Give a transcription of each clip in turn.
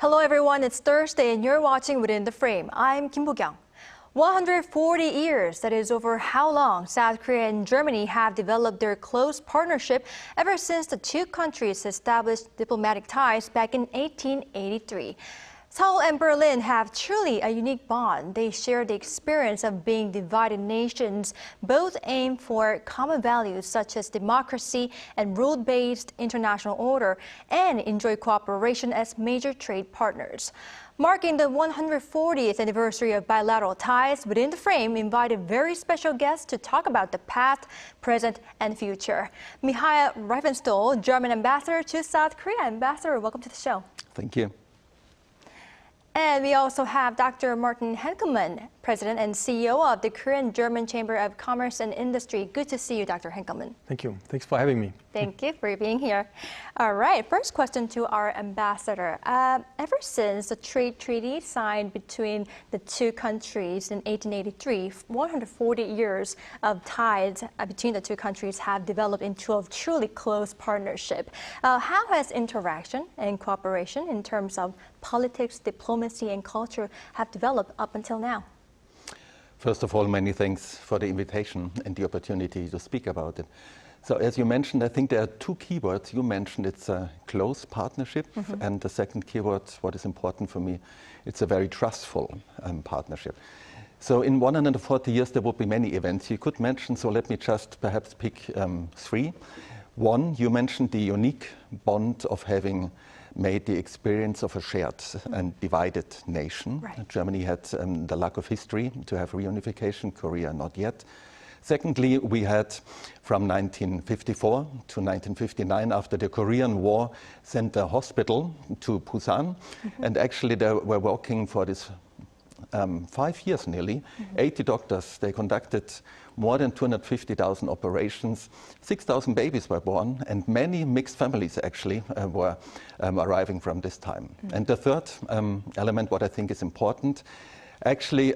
Hello everyone, it's Thursday and you're watching Within the Frame. I'm Kim Bo-kyung. 140 years, that is over how long South Korea and Germany have developed their close partnership ever since the two countries established diplomatic ties back in 1883. Seoul and Berlin have truly a unique bond. They share the experience of being divided nations. Both aim for common values such as democracy and rule-based international order and enjoy cooperation as major trade partners. Marking the 140th anniversary of bilateral ties, Within the Frame invited very special guests to talk about the past, present, and future. Michael Reiffenstuel, German ambassador to South Korea. Ambassador, welcome to the show. Thank you. And we also have Dr. Martin Henkelmann, President and CEO of the Korean-German Chamber of Commerce and Industry. Good to see you, Dr. Henkelmann. Thank you. Thanks for having me. Thank you for being here. All right, first question to our ambassador. Ever since the trade treaty signed between the two countries in 1883, 140 years of ties between the two countries have developed into a truly close partnership. How has interaction and cooperation in terms of politics, diplomacy, and culture have developed up until now? First of all, many thanks for the invitation and the opportunity to speak about it. So as you mentioned, I think there are two keywords. You mentioned it's a close partnership, and the second keyword, what is important for me, it's a very trustful partnership. So in 140 years, there will be many events you could mention, so let me just perhaps pick three. One, you mentioned the unique bond of having made the experience of a shared and divided nation. Right. Germany had the lack of history to have reunification, Korea not yet. Secondly, we had from 1954 to 1959, after the Korean War, sent a hospital to Busan, and actually they were working for this 5 years nearly, 80 doctors. They conducted more than 250,000 operations, 6,000 babies were born, and many mixed families actually were arriving from this time. And the third element, what I think is important, actually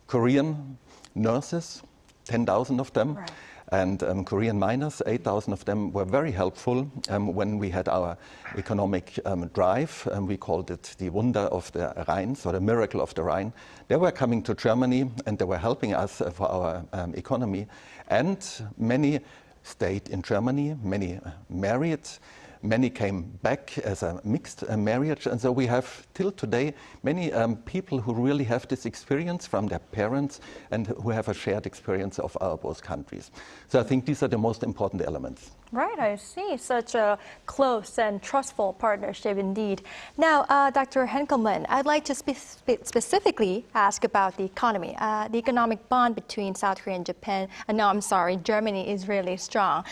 Korean nurses, 10,000 of them, right. And Korean miners, 8,000 of them, were very helpful when we had our economic drive. We called it the Wunder of the Rhine, so the miracle of the Rhine. They were coming to Germany and they were helping us for our economy. And many stayed in Germany, many married. Many came back as a mixed marriage, and so we have till today many people who really have this experience from their parents and who have a shared experience of our both countries. So I think these are the most important elements. Right, I see. Such a close and trustful partnership indeed. Now, Dr. Henkelmann, I'd like to specifically ask about the economy. The economic bond between South Korea and Germany is really strong.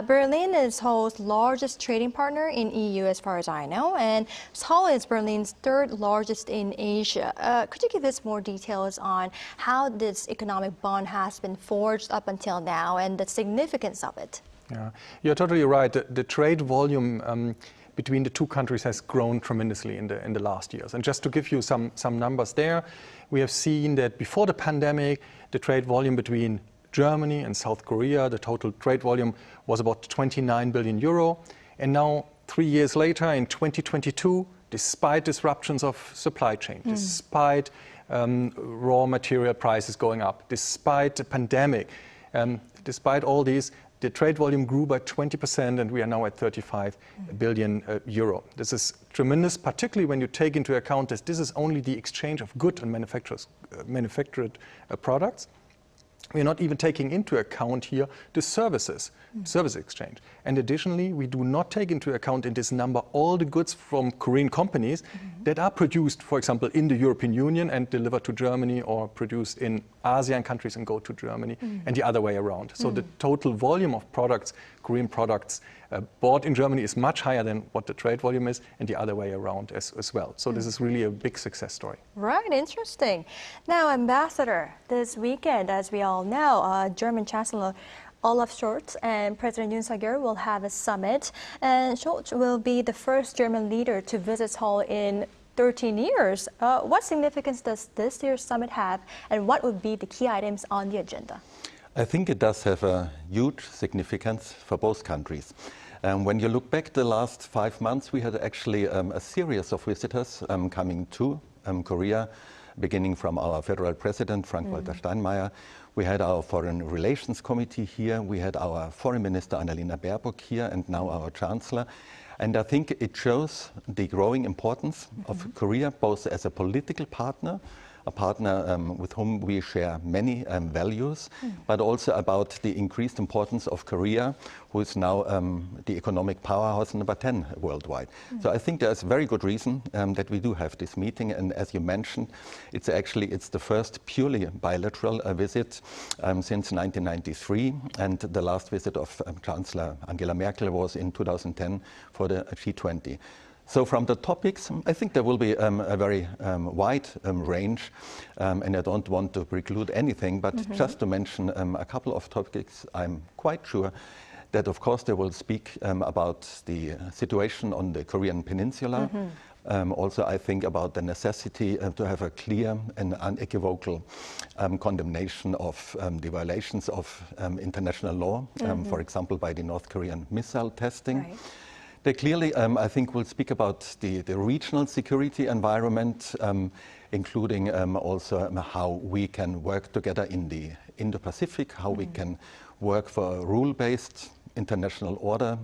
Berlin is Seoul's largest trading partner in EU as far as I know, and Seoul is Berlin's third largest in Asia. Could you give us more details on how this economic bond has been forged up until now and the significance of it? Yeah, you're totally right. The trade volume between the two countries has grown tremendously in the last years. And just to give you some numbers there, we have seen that before the pandemic, the trade volume between Germany and South Korea, the total trade volume was about 29 billion euro. And now, 3 years later, in 2022, despite disruptions of supply chain, despite raw material prices going up, despite the pandemic, despite all these, the trade volume grew by 20%, and we are now at 35 billion euro. This is tremendous, particularly when you take into account that this is only the exchange of goods and manufactured products. We are not even taking into account here the services, service exchange. And additionally, we do not take into account in this number all the goods from Korean companies that are produced, for example, in the European Union and delivered to Germany, or produced in ASEAN countries and go to Germany, and the other way around. So the total volume of products, Korean products, bought in Germany is much higher than what the trade volume is, and the other way around as well. So this is really a big success story. Right, interesting. Now, Ambassador, this weekend, as we all know, German Chancellor Olaf and President Yoon Suk-yeol will have a summit, and Scholz will be the first German leader to visit Seoul in 13 years. What significance does this year's summit have, and what would be the key items on the agenda? I think it does have a huge significance for both countries. When you look back the last 5 months, we had actually a series of visitors coming to Korea, beginning from our federal president, Frank-Walter Steinmeier. We had our Foreign Relations Committee here. We had our Foreign Minister Annalena Baerbock here, and now our Chancellor. And I think it shows the growing importance of Korea, both as a political partner, a partner with whom we share many values, but also about the increased importance of Korea, who is now the economic powerhouse number 10 worldwide. So I think there's very good reason that we do have this meeting. And as you mentioned, it's the first purely bilateral visit since 1993. And the last visit of Chancellor Angela Merkel was in 2010 for the G20. So from the topics, I think there will be a very wide range, and I don't want to preclude anything, but just to mention a couple of topics, I'm quite sure that of course they will speak about the situation on the Korean peninsula. Also, I think about the necessity to have a clear and unequivocal condemnation of the violations of international law, for example, by the North Korean missile testing. Right. They clearly, I think, will speak about the regional security environment, including also how we can work together in the Indo-Pacific, how we can work for a rule-based international order,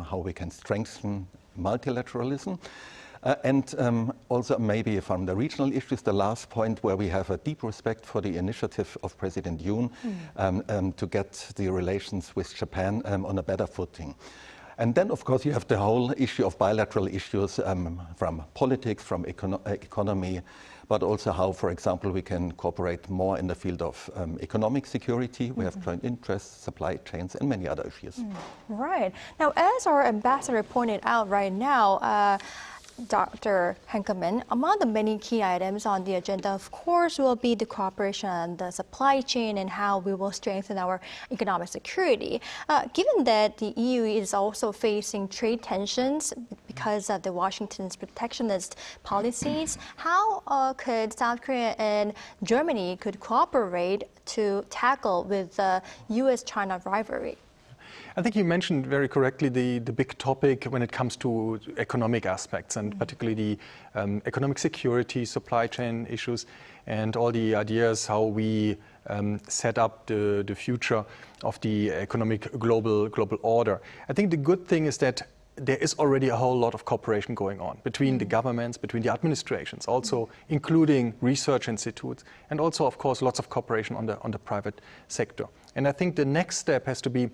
how we can strengthen multilateralism. And also maybe from the regional issues, the last point where we have a deep respect for the initiative of President Yoon to get the relations with Japan on a better footing. And then, of course, you have the whole issue of bilateral issues from politics, from economy, but also how, for example, we can cooperate more in the field of economic security. We have joint interests, supply chains, and many other issues. Right. Now, as our ambassador pointed out right now, Dr. Henkelmann, among the many key items on the agenda, of course, will be the cooperation on the supply chain and how we will strengthen our economic security. Given that the EU is also facing trade tensions because of the Washington's protectionist policies, how could South Korea and Germany could cooperate to tackle with the U.S.-China rivalry? I think you mentioned very correctly the big topic when it comes to economic aspects, and particularly the economic security, supply chain issues, and all the ideas how we set up the future of the economic global order. I think the good thing is that there is already a whole lot of cooperation going on between the governments, between the administrations, also including research institutes, and also, of course, lots of cooperation on the private sector. And I think the next step has to be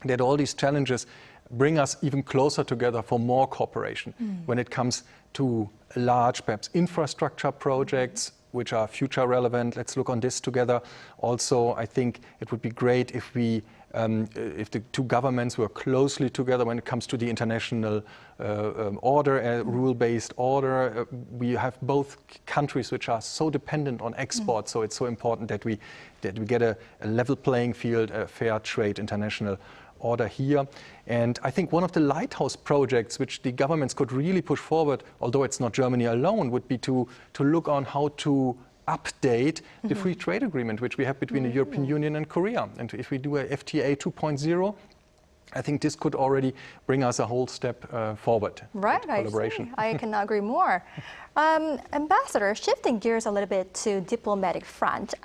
that all these challenges bring us even closer together for more cooperation when it comes to large, perhaps infrastructure projects which are future relevant. Let's look on this together. Also, I think it would be great if if the two governments were closely together when it comes to the international order, rule-based order. We have both countries which are so dependent on exports, so it's so important that we get a level playing field, a fair trade international order here. And I think one of the lighthouse projects which the governments could really push forward, although it's not Germany alone, would be to look on how to update the free trade agreement which we have between the European Union and Korea. And if we do a FTA 2.0, I think this could already bring us a whole step forward. Right, collaboration. I cannot agree more. Ambassador, shifting gears a little bit to diplomatic front.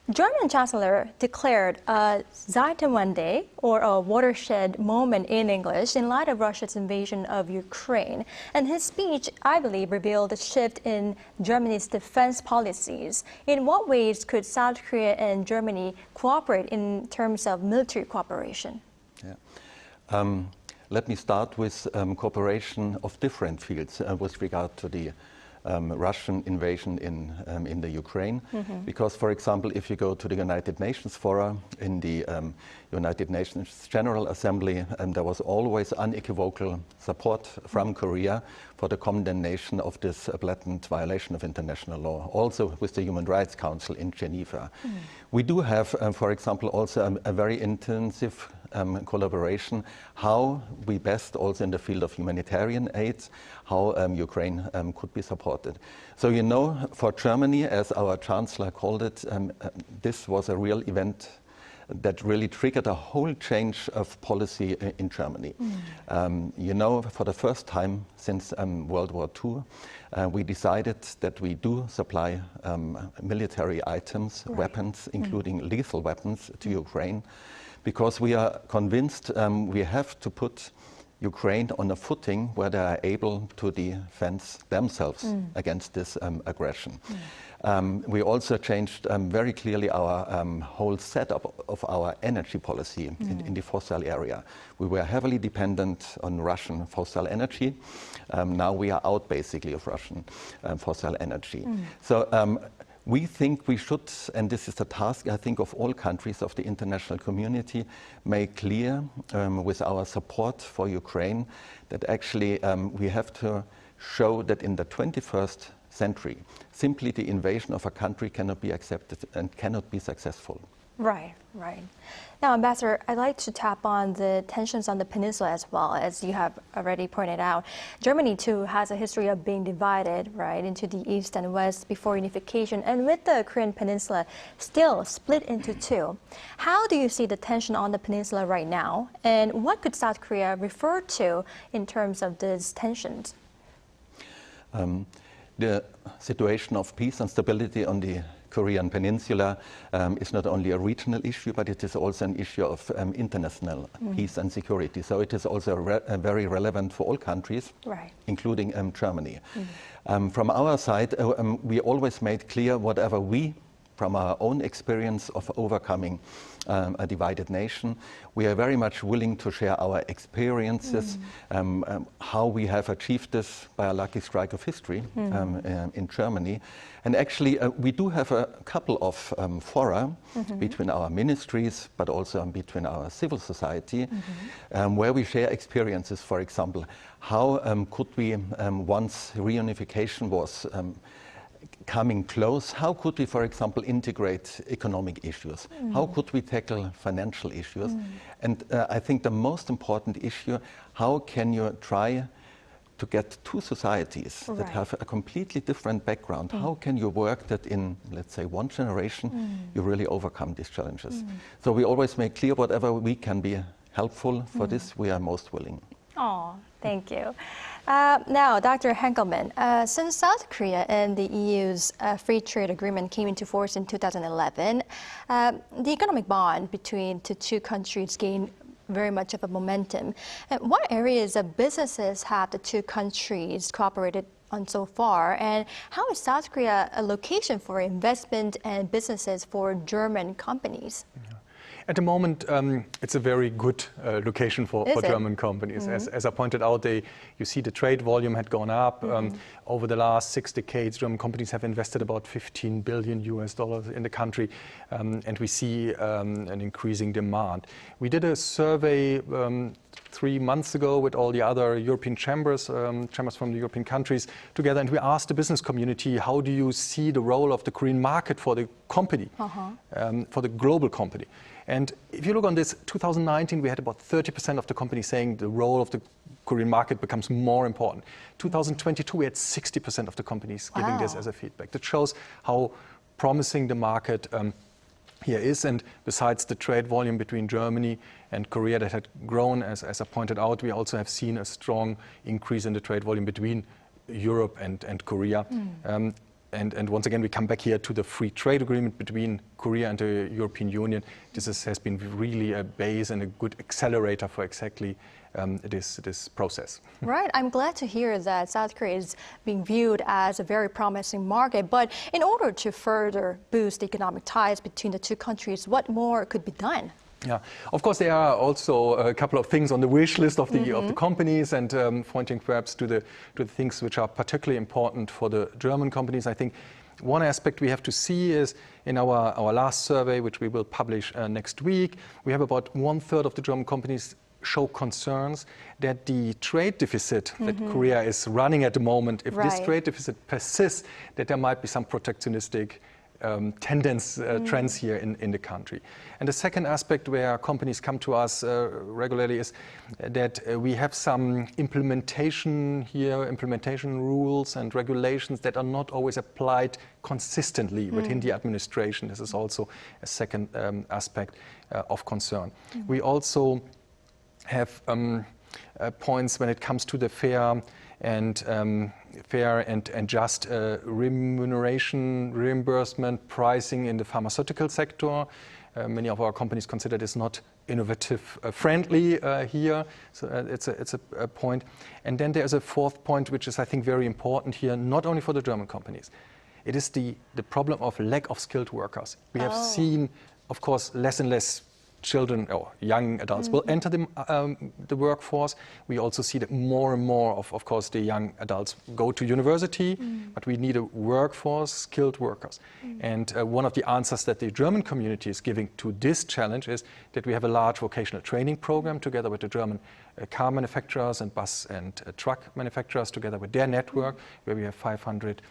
German Chancellor declared a Zeitenwende, or a watershed moment in English, in light of Russia's invasion of Ukraine. And his speech, I believe, revealed a shift in Germany's defense policies. In what ways could South Korea and Germany cooperate in terms of military cooperation? Yeah. Let me start with cooperation of different fields with regard to the Russian invasion in the Ukraine. Because, for example, if you go to the United Nations Forum, in the United Nations General Assembly, there was always unequivocal support from Korea for the condemnation of this blatant violation of international law, also with the Human Rights Council in Geneva. We do have, for example, also a very intensive collaboration, how we best, also in the field of humanitarian aid, how Ukraine could be supported. So, you know, for Germany, as our Chancellor called it, this was a real event that really triggered a whole change of policy in Germany. You know, for the first time since World War II, we decided that we do supply military items, weapons, including lethal weapons to Ukraine, because we are convinced we have to put Ukraine on a footing where they are able to defend themselves against this aggression. We also changed very clearly our whole setup of our energy policy in the fossil area. We were heavily dependent on Russian fossil energy. Now we are out basically of Russian fossil energy. So we think we should, and this is the task, I think, of all countries of the international community, make clear with our support for Ukraine that actually we have to show that in the 21st century, simply the invasion of a country cannot be accepted and cannot be successful. Right, right. Now, Ambassador, I'd like to tap on the tensions on the peninsula as well. As you have already pointed out, Germany too has a history of being divided, right, into the east and west before unification, and with the Korean peninsula still split into two. How do you see the tension on the peninsula right now, and what could South Korea refer to in terms of these tensions? The situation of peace and stability on the Korean peninsula is not only a regional issue, but it is also an issue of international peace and security. So it is also very relevant for all countries, including Germany. From our side, we always made clear whatever we, from our own experience of overcoming a divided nation, we are very much willing to share our experiences, how we have achieved this by a lucky strike of history in Germany. And actually, we do have a couple of fora between our ministries, but also between our civil society, where we share experiences. For example, how could we, once reunification was coming close, how could we, for example, integrate economic issues? How could we tackle financial issues? And I think the most important issue, how can you try to get two societies that have a completely different background? How can you work that in, let's say, one generation, you really overcome these challenges? So we always make clear whatever we can be helpful for this, we are most willing. Oh, thank you. Now, Dr. Henkelmann, since South Korea and the EU's free trade agreement came into force in 2011, the economic bond between the two countries gained very much of a momentum. And what areas of businesses have the two countries cooperated on so far? And how is South Korea a location for investment and businesses for German companies? At the moment, it's a very good location for German companies. As I pointed out, you see the trade volume had gone up. Over the last 6 decades, German companies have invested about $15 billion in the country, and we see an increasing demand. We did a survey 3 months ago with all the other European chambers from the European countries together, and we asked the business community, how do you see the role of the Korean market for the company, for the global company? And if you look on this, 2019, we had about 30% of the companies saying the role of the Korean market becomes more important. 2022, we had 60% of the companies giving this as a feedback. That shows how promising the market here is. And besides the trade volume between Germany and Korea that had grown, as I pointed out, we also have seen a strong increase in the trade volume between Europe and Korea. And once again, we come back here to the free trade agreement between Korea and the European Union. This has been really a base and a good accelerator for exactly this process. Right. I'm glad to hear that South Korea is being viewed as a very promising market. But in order to further boost economic ties between the two countries, what more could be done? Yeah, of course, there are also a couple of things on the wish list of the companies, and pointing perhaps to the things which are particularly important for the German companies. I think one aspect we have to see is in our last survey, which we will publish next week, we have about 1/3 of the German companies show concerns that the trade deficit that Korea is running at the moment, if this trade deficit persists, that there might be some protectionistic trends here in the country. And the second aspect where companies come to us regularly is that we have some implementation rules and regulations that are not always applied consistently within the administration. This is also a second aspect of concern. We also have points when it comes to the fair and just remuneration, reimbursement, pricing in the pharmaceutical sector. Many of our companies consider this not innovative friendly here, so it's a point. And then there's a fourth point, which is, I think, very important here, not only for the German companies. It is the problem of lack of skilled workers. We have seen, of course, less and less children or young adults will enter the workforce. We also see that more and more of course, the young adults go to university, but we need a workforce, skilled workers. And one of the answers that the German community is giving to this challenge is that we have a large vocational training program together with the German car manufacturers and bus and truck manufacturers, together with their network, where we have 500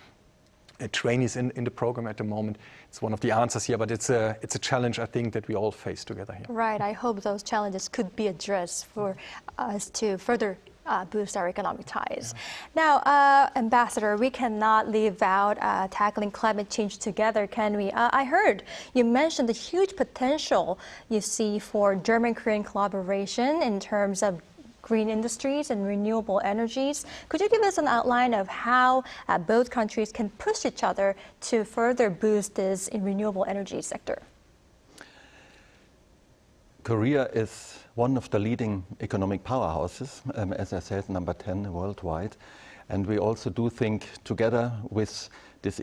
trainees in the program at the moment. It's one of the answers here, but it's a challenge, I think, that we all face together here. Right. I hope those challenges could be addressed for us to further boost our economic ties. Now, Ambassador, we cannot leave out tackling climate change together, can we? I heard you mentioned the huge potential you see for German-Korean collaboration in terms of green industries and renewable energies. Could you give us an outline of how both countries can push each other to further boost this in renewable energy sector? Korea is one of the leading economic powerhouses, as I said, number 10 worldwide. And we also do think, together with this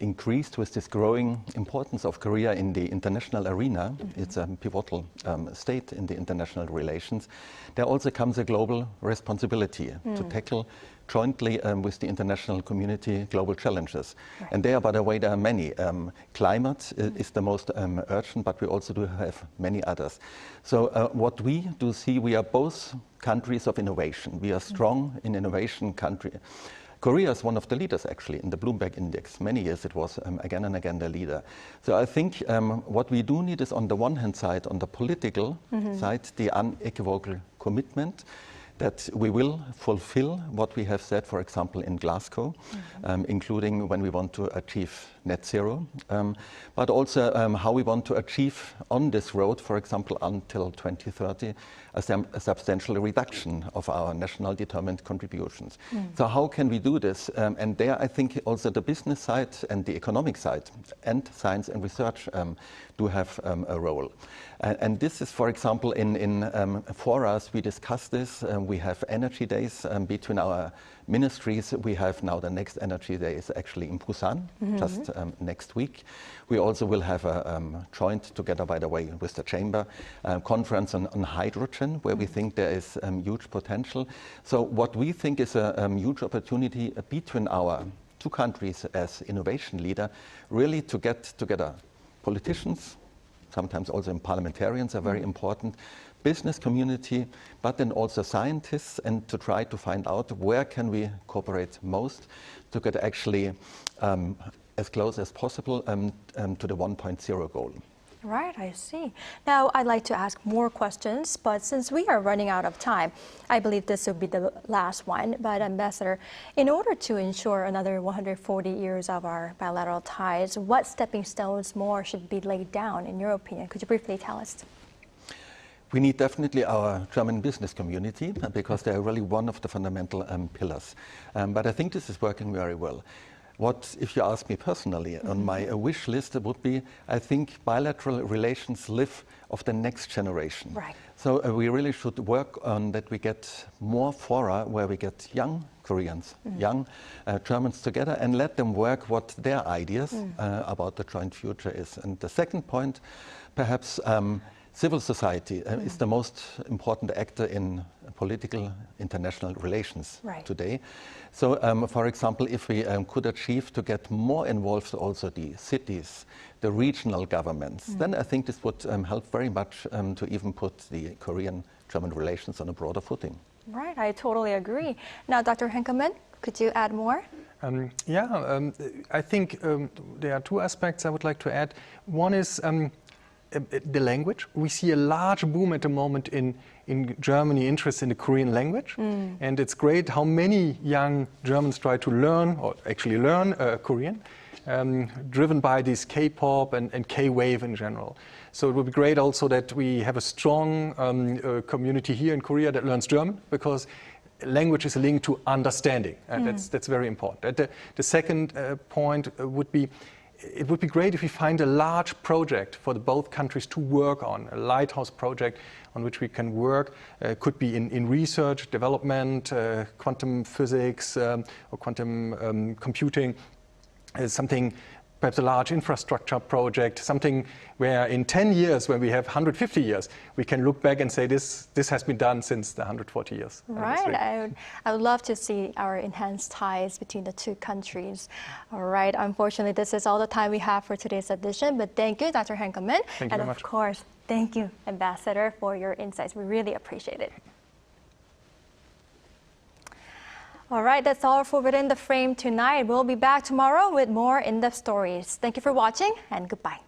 growing importance of Korea in the international arena, it's a pivotal state in the international relations, there also comes a global responsibility to tackle jointly with the international community global challenges. Right. And there, by the way, there are many. Climate is the most urgent, but we also do have many others. So what we do see, we are both countries of innovation. We are strong in innovation country. Korea is one of the leaders, actually, in the Bloomberg Index. Many years it was again and again the leader. So I think what we do need is, on the one hand side, on the political side, the unequivocal commitment that we will fulfill what we have said, for example, in Glasgow, including when we want to achieve net zero, but also how we want to achieve on this road, for example, until 2030, a substantial reduction of our national determined contributions. So how can we do this? And there, I think also the business side and the economic side and science and research do have a role. And this is, for example, in forums, we discuss this. We have energy days between our ministries. We have now the next energy day is actually in Busan, just next week. We also will have a joint, together, by the way, with the Chamber, conference on hydrogen, where we think there is huge potential. So what we think is a huge opportunity between our two countries as innovation leader, really to get together politicians, sometimes also parliamentarians are very important, business community, but then also scientists, and to try to find out where can we cooperate most to get actually as close as possible to the 1.0 goal. Right, I see. Now, I'd like to ask more questions, but since we are running out of time, I believe this will be the last one. But Ambassador, in order to ensure another 140 years of our bilateral ties, what stepping stones more should be laid down, in your opinion? Could you briefly tell us? We need definitely our German business community, because they are really one of the fundamental pillars. But I think this is working very well. What, if you ask me personally, on my wish list would be, I think bilateral relations live of the next generation. Right. So we really should work on that we get more fora where we get young Koreans, young Germans together, and let them work what their ideas about the joint future is. And the second point, perhaps civil society is the most important actor in political international relations today. So, for example, if we could achieve to get more involved also the cities, the regional governments, then I think this would help very much to even put the Korean-German relations on a broader footing. Right, I totally agree. Now, Dr. Henkelmann, could you add more? I think there are two aspects I would like to add. One is the language. We see a large boom at the moment in Germany interest in the Korean language. And it's great how many young Germans try to learn, or actually learn Korean, driven by this K-pop and K-wave in general. So it would be great also that we have a strong community here in Korea that learns German, because language is linked to understanding, and that's very important. The second point would be, it would be great if we find a large project for both countries to work on, a lighthouse project on which we can work. Could be in research, development, quantum physics, or quantum computing, something, perhaps a large infrastructure project, something where in 10 years, when we have 150 years, we can look back and say this has been done since the 140 years. Right, I would love to see our enhanced ties between the two countries. All right, unfortunately, this is all the time we have for today's edition, but thank you, Dr. Henkelmann. Thank you very much. And of course, thank you, Ambassador, for your insights. We really appreciate it. All right, that's all for Within the Frame tonight. We'll be back tomorrow with more in-depth stories. Thank you for watching, and goodbye.